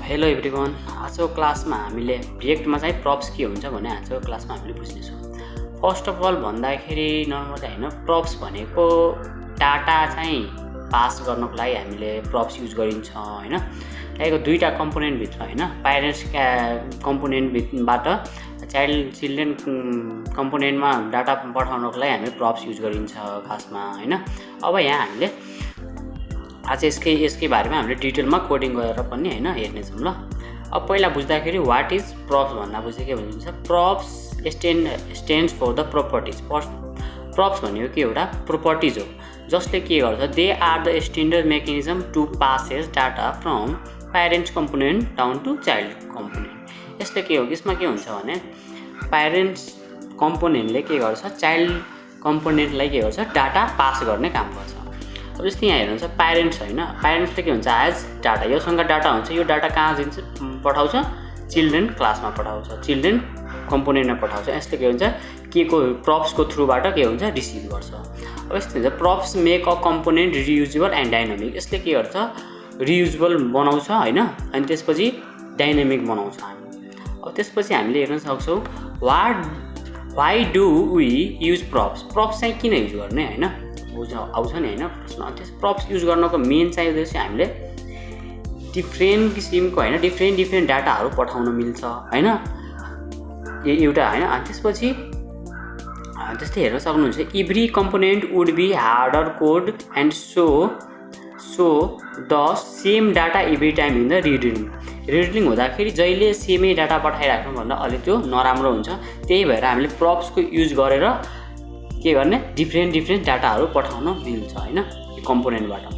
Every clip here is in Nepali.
हेलो एभ्रिवान, आजको क्लासमा हामीले रिएक्टमा चाहिँ प्रप्स के हुन्छ भने आजको क्लासमा हामीले बुझ्नेछौँ। फर्स्ट अफ अल भन्दाखेरि नर्मली हैन, प्रप्स भनेको डाटा चाहिँ पास गर्नको लागि हामीले प्रप्स युज गरिन्छ हैन। त्यसको दुईटा कम्पोनेन्ट भित्र हैन, प्यारेन्ट्स कम्पोनेन्ट भित्रबाट चिल्ड्रेन कम्पोनेन्टमा डाटा पठाउनको लागि हामीले प्रप्स युज गरिन्छ खासमा हैन। अब यहाँ हामीले आज यसकै बारेमा हामीले डिटेलमा कोडिङ गरेर पनि हैन हेर्नेछौँ ल। अब पहिला बुझ्दाखेरि व्हाट इज प्रप्स भन्दा बुझ्यो के भन्छ। Props stands for the properties. Props भनेको के एउटा प्रोपर्टिज हो जसले के गर्छ, they are the standard mechanism to passes data from parents component down to child component. यसले के हो, यसमा के हुन्छ भने प्यारेन्ट्स कम्पोनेन्टले के गर्छ, चाइल्ड कम्पोनेन्टलाई के गर्छ, डाटा पास गर्ने काम गर्छ। अब जस्तै यहाँ हेर्नुहुन्छ प्यारेन्ट्स हैन, प्यारेन्ट्सले के हुन्छ, एज डाटा योसँग डाटा हुन्छ, यो डाटा कहाँ दिन्छ, पठाउँछ चिल्ड्रेन क्लासमा पठाउँछ, चिल्ड्रेन कम्पोनेन्टमा पठाउँछ। यसले के हुन्छ, के को प्रप्सको थ्रुबाट के हुन्छ, रिसिभ गर्छ। अब यस्तो हुन्छ, props make a component reusable and dynamic. यसले के गर्छ, रियुजेबल बनाउँछ हैन, अनि त्यसपछि डाइनामिक बनाउँछ हामी। अब त्यसपछि हामीले हेर्न सक्छौँ why do we use props. Props चाहिँ किन युज गर्ने हैन, आउँछ नि हैन प्रश्न। त्यस प्रप्स युज गर्नको मेन चाहिँ उद्देश्य हामीले डिफ्रेन्ट किसिमको हैन, डिफ्रेन्ट डाटाहरू पठाउन मिल्छ हैन, एउटा हैन। अनि त्यसपछि त्यस्तै हेर्न सक्नुहुन्छ, every component would be harder code and so the same data every time in the reading हुँदाखेरि जहिले सेमै डाटा पठाइराख्नु भन्दा अलि त्यो नराम्रो हुन्छ। त्यही भएर हामीले प्रप्सको युज गरेर के गर्ने, डिफ्रेन्ट डाटाहरू पठाउन मिल्छ हैन कम्पोनेन्टबाट।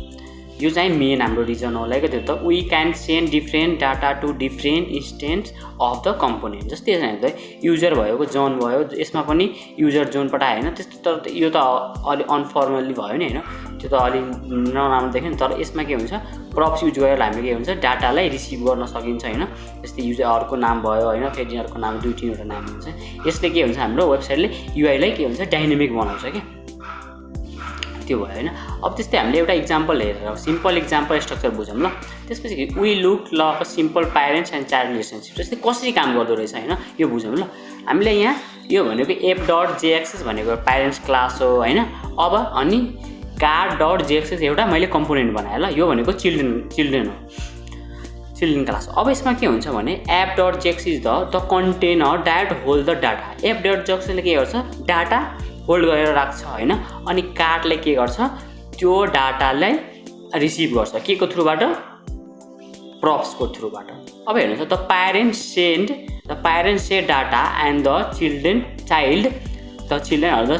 यो चाहिँ मेन हाम्रो रिजन हो। लाइक त्यो त we can send different data to different instance of the component. जस्तै यहाँ युजर भएको जोन भयो, यसमा पनि युजर जोन पठायो हैन। त्यस्तो तर यो त अलि अनफर्मल्ली भयो नि हैन, त्यो त अलि नराम्रो देख्यो नि। तर यसमा के हुन्छ, प्रप्स युज गरेर हामीले के हुन्छ, डाटालाई रिसिभ गर्न सकिन्छ हैन। जस्तै युजरको नाम भयो हैन, फेरि अर्को नाम, दुई तिनवटा नाम हुन्छ। यसले के हुन्छ, हाम्रो वेबसाइटले युआईलाई के हुन्छ, डाइनामिक बनाउँछ के, त्यो भयो हैन। अब त्यस्तै हामीले एउटा इक्जाम्पल हेरेर सिम्पल इक्जाम्पल स्ट्रक्चर बुझौँ ल। त्यसपछि वी लुक ल simple parents and child relationship. जस्तै कसरी काम गर्दो रहेछ हैन, यो बुझौँ ल। हामीले यहाँ यो भनेको f.jxs भनेको प्यारेन्ट्स क्लास हो हैन। अब अनि car.jxs एउटा मैले कम्पोनेन्ट बनाएँ ल। यो भनेको चिल्ड्रेन हो, चिल्ड्रेन क्लास। अब यसमा के हुन्छ भने app.jxs is the container that hold the data. f.jxs ले के गर्छ, डाटा होल्ड गरेर राख्छ हैन। अनि कार्डले के गर्छ, त्यो डाटालाई रिसिभ गर्छ के को थ्रुबाट, प्रप्सको थ्रुबाट। अब हेर्नुहोस्, the parents send data and the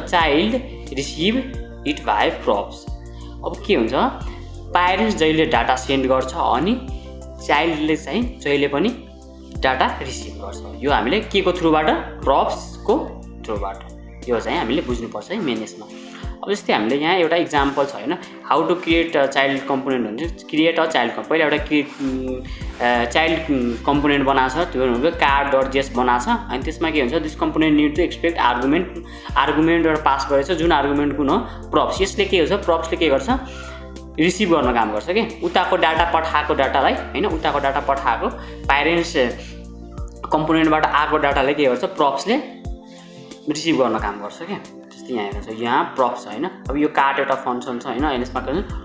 child receive it by props. अब के हुन्छ, प्यारेन्ट्स जहिले डाटा सेन्ड गर्छ अनि चाइल्डले चाहिँ जहिले पनि डाटा रिसिभ गर्छ। यो हामीले के को थ्रुबाट, प्रप्सको थ्रुबाट। यो चाहिँ हामीले बुझ्नुपर्छ है मेन यसमा। अब जस्तै हामीले यहाँ एउटा इक्जाम्पल छ हैन, how to create child component भन्छ। क्रिएट अ चाइल्ड पहिला एउटा चाइल्ड कम्पोनेन्ट बनाएको छ, त्यो भनेको car.js बनाएको छ। अनि त्यसमा के हुन्छ, this component need to expect argument एउटा पास गरेछ, जुन आर्गुमेन्ट कुन हो, प्रप्स। यसले के हुन्छ, प्रप्सले के गर्छ, रिसिभ गर्न काम गर्छ के, उताको डाटा पठाएको डाटालाई हैन, उताको डाटा पठाएको प्यारेन्ट्स कम्पोनेन्टबाट आएको डाटालाई के गर्छ, प्रप्सले रिसिभ गर्न काम गर्छ क्या। जस्तै यहाँ हेर्नुहुन्छ, यहाँ प्रप्स हैन। अब यो कार्ड एउटा फङ्सन छ हैन, यसमा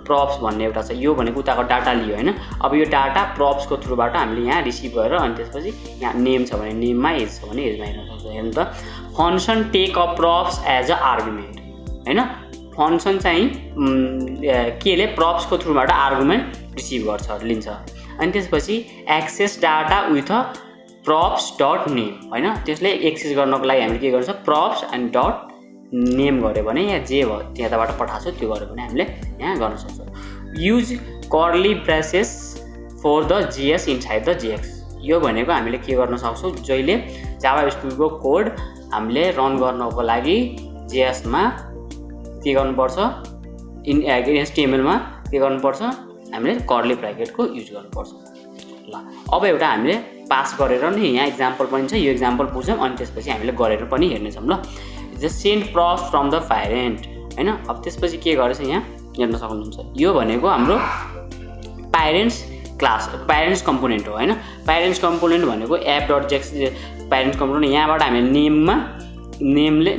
प्रप्स भन्ने एउटा छ, यो भनेको उताको डाटा लियो हैन। अब यो डाटा प्रप्सको थ्रुबाट हामीले यहाँ रिसिभ गरेर अनि त्यसपछि यहाँ नेम छ भने नेममा, एज छ भने एजमा हेर्न सक्छ। हेर्नु त, function take a props as a argument हैन। फङ्सन चाहिँ केले प्रप्सको थ्रुबाट आर्गुमेन्ट रिसिभ गर्छ, लिन्छ। अनि त्यसपछि access data with props dot name हैन। त्यसले एक्सेस गर्नको लागि हामीले के गर्छ, प्रप्स एन्ड डट नेम गऱ्यो भने यहाँ जे भयो त्यहाँबाट पठाएको छ त्यो गऱ्यो भने हामीले यहाँ गर्न सक्छौँ। Use curly braces for the JS inside the JSX. यो भनेको हामीले के गर्न सक्छौँ, जहिले जाभास्क्रिप्टको कोड हामीले रन गर्नको लागि जेएसमा के गर्नुपर्छ, HTML-मा के गर्नुपर्छ, हामीले कर्ली ब्र्याकेटको युज गर्नुपर्छ ल। अब एउटा हामीले पास गरेर नि यहाँ इक्जाम्पल पनि छ, यो इक्जाम्पल बुझौँ अनि त्यसपछि हामीले गरेर पनि हेर्नेछौँ ल। Just send props from the parent हैन। अब त्यसपछि के गरेछ यहाँ हेर्न सक्नुहुन्छ, यो भनेको हाम्रो प्यारेन्ट्स क्लास प्यारेन्ट्स कम्पोनेन्ट हो हैन। प्यारेन्ट्स कम्पोनेन्ट भनेको एप डट जेक्स प्यारेन्ट्स कम्पोनेन्ट। यहाँबाट हामीले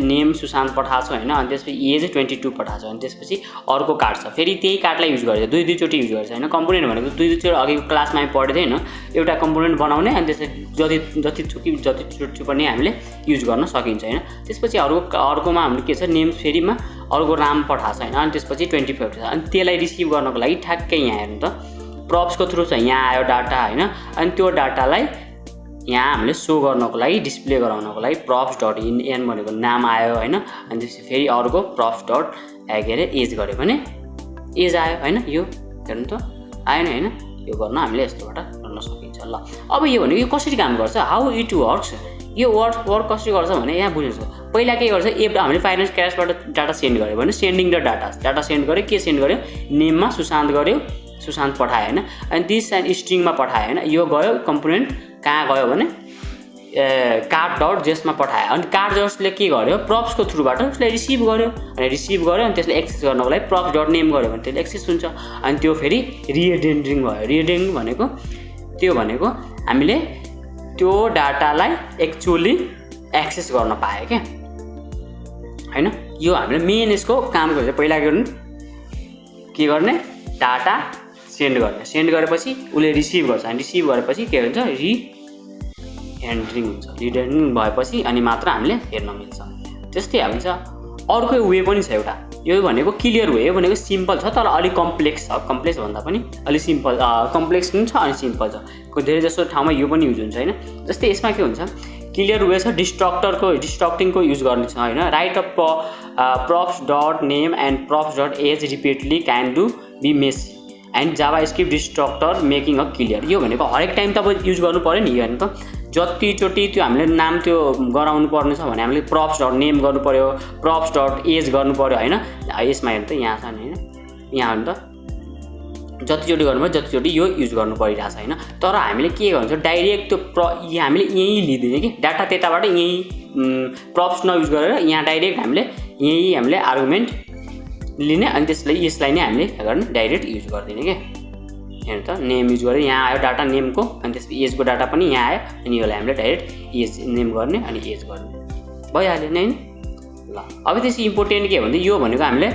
नेम सुशान्त पठाएको छ हैन, अनि त्यसपछि एज 22 पठाएको छ, अनि त्यसपछि अर्को कार्ड छ, फेरि त्यही कार्डलाई युज गरेछ, दुई चोटि युज गरेछ हैन। कम्पोनेन्ट भनेको दुई चोटि अघिको क्लासमा हामी पढेको थियौँ हैन, एउटा कम्पोनेन्ट बनाउने अनि त्यसपछि जति चोटि पनि हामीले युज गर्न सकिन्छ हैन। त्यसपछि अर्कोमा हामीले के छ, नेम फेरिमा अर्को नाम पठाएको छ हैन, अनि त्यसपछि 25 छ, अनि त्यसलाई रिसिभ गर्नको लागि ठ्याक्कै यहाँ हेर्नु त प्रप्सको थ्रु छ, यहाँ आयो डाटा हैन, अनि त्यो डाटालाई यहाँ हामीले सो गर्नको लागि डिस्प्ले गराउनको लागि props डट इन भनेको नाम आयो हैन, अनि त्यसपछि फेरि अर्को props डट के अरे एज गऱ्यो भने एज आयो हैन। यो हेर्नु त आएन हैन। यो गर्न हामीले यस्तोबाट गर्न सकिन्छ। ल अब यो भनेको यो कसरी काम गर्छ, हाउ इट वर्क्स, यो वर्क कसरी गर्छ भने यहाँ बुझ्नुस्। पहिला के गर्छ, एप हामीले फाइनेन्स क्यासबाट डाटा सेन्ड गर्यो भने सेन्डिङ द डाटा सेन्ड गर्यो, के सेन्ड गर्यो, नेममा सुशान्त गर्यो, सुशान्त पठायो हैन, अनि दिस एन्ड स्ट्रिङमा पठायो हैन। यो गयो कम्पोनेन्ट कहाँ गयो भने कार्ड डट जेसमा पठायो, अनि कार्ड जसले के गर्यो प्रप्सको थ्रुबाट उसले रिसिभ गर्यो, अनि त्यसले एक्सेस गर्नको लागि प्रप्स डट नेम गर्यो भने त्यसले एक्सेस हुन्छ, अनि त्यो फेरि रिएडेन्डरिङ भयो। रिएडेन्डरिङ भनेको हामीले त्यो डाटालाई एक्चुअली एक्सेस गर्न पायो क्या हैन। यो हामीले मेन यसको काम गर्छ। पहिला के गर्ने, डाटा सेन्ड गर्ने, सेन्ड गरेपछि उसले रिसिभ गर्छ, अनि रिसिभ गरेपछि के हुन्छ, रिएडेन्डरिङ हुन्छ। रिएडेन्डरिङ भएपछि अनि मात्र हामीले हेर्न मिल्छ। त्यस्तै हुन्छ। अर्को वे पनि छ एउटा, यो भनेको क्लियर वे, यो भनेको सिम्पल छ तर अलिक कम्प्लेक्स छ। कम्प्लेक्स भन्दा पनि अलिक सिम्पल, कम्प्लेक्स पनि छ अनि सिम्पल छ। धेरै जस्तो ठाउँमा यो पनि युज हुन्छ हैन। जस्तै यसमा के हुन्छ, क्लियर वे छ, डिस्ट्रक्टिङको युज गर्ने छ हैन। Write of props dot name and props dot age repeatedly can do be messy and JavaScript destructor making a clear. यो भनेको हरेक टाइम त अब युज गर्नु पऱ्यो नि हेर्नु त, जतिचोटि त्यो हामीले नाम त्यो गराउनु पर्ने छ भने हामीले props डट नेम गर्नु पऱ्यो, props डट एज गर्नु पऱ्यो हैन। यसमा हेर्नु त यहाँ छ नि हैन, यहाँ हेर्नु त जतिचोटि गर्नु पर्यो जतिचोटि यो युज गर्नु परिरहेछ हैन। तर हामीले के गर्छ, डाइरेक्ट त्यो हामीले यहीँ लिदिने कि डाटा त्यताबाट यहीँ props नयुज गरेर यहाँ डाइरेक्ट हामीले आर्गुमेन्ट लिने, अनि यसलाई नै हामीले के गर्ने, डाइरेक्ट युज गरिदिने के। हेर्नु त नेम युज गरेर यहाँ आयो डाटा नेमको, अनि त्यसपछि एजको डाटा पनि यहाँ आयो, अनि यसलाई हामीले डाइरेक्ट एज नेम गर्ने अनि एज गर्ने भइहाल्यो नि हैन। ल अब त्यसै इम्पोर्टेन्ट के भन्दा यो भनेको हामीले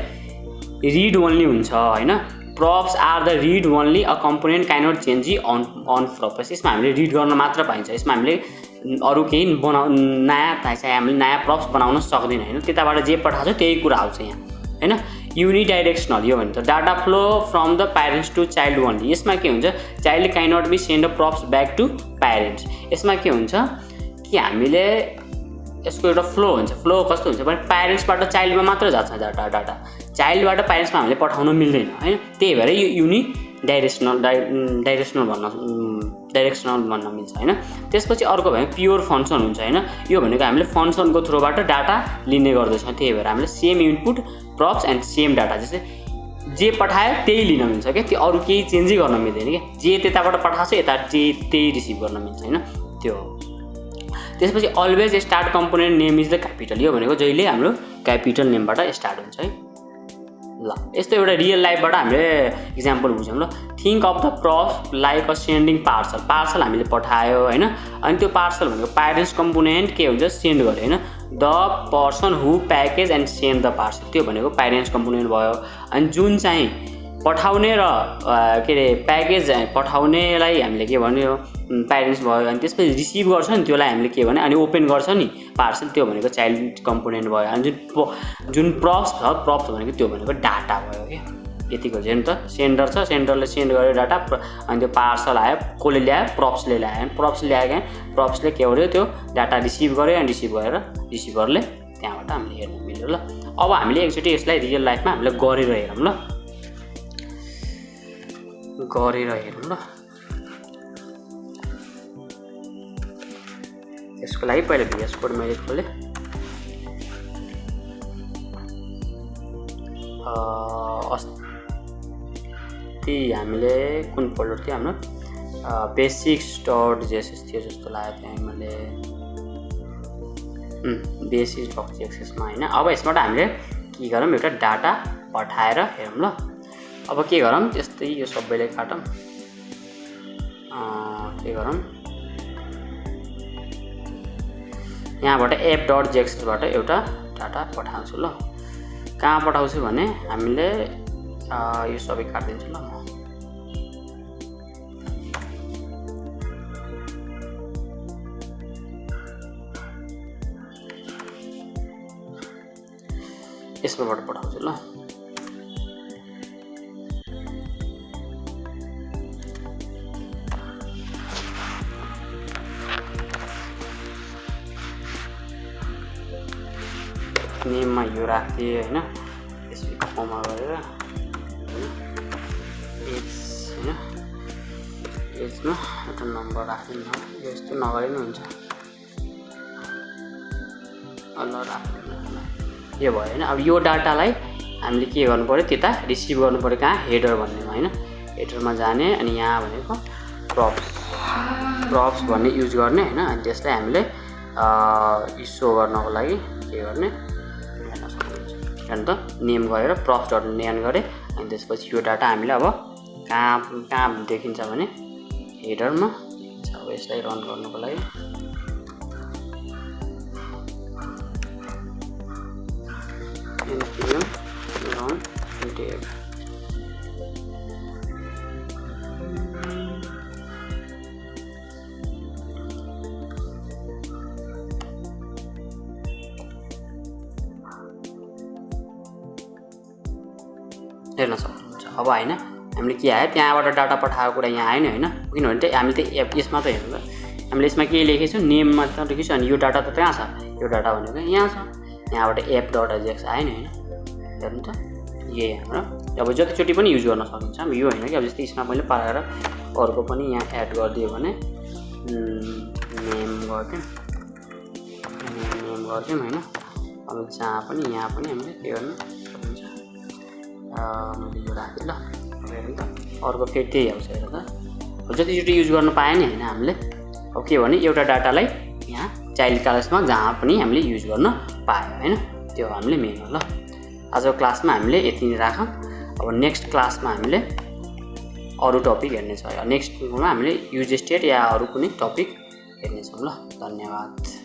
रिड ओन्ली हुन्छ हैन। props are the read only, a component can not change on props। यसमा हामीले रिड गर्न मात्र पाइन्छ, यसमा हामीले अरू केही हामीले नयाँ props बनाउन सक्दैन हैन। त्यताबाट जे पठाएको छ त्यही कुरा आउँछ यहाँ हैन। युनिडाइरेक्सनल, यो भन्छ data flow from the parents to child only. यसमा के हुन्छ, child can not be send a props back to parents. यसमा के हुन्छ कि हामीले यसको एउटा फ्लो हुन्छ। फ्लो कस्तो हुन्छ भने प्यारेन्ट्सबाट चाइल्डमा मात्र जान्छ डाटा, चाइल्डबाट प्यारेन्ट्समा हामीले पठाउन मिल्दैन हैन। त्यही भएर यो डाइरेक्सनल भन्न मिल्छ हैन। त्यसपछि अर्को भने प्योर फङ्सन हुन्छ हैन। यो भनेको हामीले फङ्सनको थ्रुबाट डाटा लिने गर्दछौँ, त्यही भएर हामीले same input props and same data, जस्तै जे पठायो त्यही लिन मिल्छ क्या, त्यो अरू केही चेन्जै गर्न मिल्दैन क्या। जे त्यताबाट पठाएको छ यता त्यही रिसिभ गर्न मिल्छ हैन, त्यो हो। त्यसपछि always start component name is the capital. यो भनेको जहिले हाम्रो क्यापिटल नेमबाट स्टार्ट हुन्छ है। ल यस्तो एउटा रियल लाइफबाट हामीले इक्जाम्पल बुझौँ। ल think of the props like a sending parcel हामीले पठायो हैन, अनि त्यो पार्सल भनेको प्यारेन्ट्स कम्पोनेन्ट के हुन्छ, सेन्ड गर्यो हैन। The person who package and send the parcel, त्यो भनेको प्यारेन्ट्स कम्पोनेन्ट भयो। अनि जुन चाहिँ पठाउने र के अरे प्याकेज पठाउनेलाई हामीले के भन्यो, प्यारेन्ट्स भयो। अनि त्यसपछि रिसिभ गर्छ नि त्यसलाई हामीले के भने, अनि ओपन गर्छ नि पार्सल, त्यो भनेको चाइल्ड कम्पोनेन्ट भयो। अनि जुन props छ, props भनेको त्यो भनेको डाटा भयो क्या। यतिको हेर्नु त, सेन्डर छ, सेन्डरले सेन्ड गर्यो डाटा, अनि त्यो पार्सल आयो, कसले ल्यायो, propsले ल्यायो। propsले ल्यायो क्या, propsले के गर्यो, त्यो डाटा रिसिभ गर्यो, अनि रिसिभ गरेर रिसिभरले त्यहाँबाट हामीले हेर्न मिल्यो। ल अब हामीले एकचोटि यसलाई रियल लाइफमा हामीले गरेर हेरौँ। ल गरेर हेरौँ। ल यसको लागि पहिला VS कोड मैले खोलेँ। अस्ति हामीले कुन फोल्डर थियो हाम्रो, बेसिक्स डट जेएसएस थियो जस्तो लाग्यो त्यहाँ मैले, बेसिक्स डट जेएसएसमा हैन। अब यसबाट हामीले के गरौँ, एउटा डाटा पठाएर हेरौँ। ल अब के गरौँ, त्यस्तै यो सबैलाई काटौँ। के गरौँ, यहाँबाट app.jxबाट एउटा डाटा पठाउँछु ल। कहाँ पठाउँछु भने हामीले यो सबै काट्दिन्छु ल म। यसबाट पठाउँछु ल। नेममा यो राख्थेँ होइन, त्यसपछि कमा गरेर एज होइन, एजमा एउटा नम्बर राख्दिनु न, यस्तो नगरे पनि हुन्छ ल, राख्दिनु न। यो भयो होइन। अब यो डाटालाई हामीले के गर्नु पऱ्यो, त्यता रिसिभ गर्नु पऱ्यो, कहाँ हेडर भन्नेमा होइन, हेडरमा जाने अनि यहाँ भनेको प्रप्स भन्ने युज गर्ने होइन। अनि त्यसलाई हामीले सो गर्नको लागि के गर्ने, हेर्न सक्नुहुन्छ। हेर्नु त नेम गरेर props.nan गरेँ अनि त्यसपछि यो डाटा हामीले अब कहाँ देखिन्छ भने हेडरमा देखिन्छ। अब यसलाई रन गर्नुको लागि npm run dev हेर्न सक्नुहुन्छ। अब होइन हामीले के आयो, त्यहाँबाट डाटा पठाएको कुरा यहाँ आएन होइन, किनभने चाहिँ हामीले त यसमा त हेर्नु त हामीले यसमा के लेखेछौँ, नेममा त लेखेछु अनि यो डाटा त कहाँ छ, यो डाटा भनेको यहाँ छ, यहाँबाट app.jx आयो नि होइन। हेर्नु त यही हाम्रो, अब जतिचोटि पनि युज गर्न सकिन्छ। यो होइन कि अब जस्तै यसमा मैले पारेर अर्को पनि यहाँ एड गरिदियो भने नेम गर्थ्यौँ होइन। अब जहाँ पनि यहाँ पनि हामीले के गर्नु सकिन्छ। मैले यो राखेँ ल। हेर्नु त अर्को फेरि त्यही आउँछ। हेर्नु त जतिचोटि युज गर्नु पाएँ नि होइन हामीले। अब के भने एउटा डाटालाई यहाँ चाइल्ड क्लासमा जहाँ पनि हामीले युज गर्न पायो होइन, त्यो हामीले मेन हो ल। आजको क्लासमा हामीले यति नै राखौँ। अब नेक्स्ट क्लासमा हामीले अरू टपिक हेर्नेछौँ। नेक्स्टमा हामीले युज स्टेट या अरू कुनै टपिक हेर्नेछौँ ल। धन्यवाद।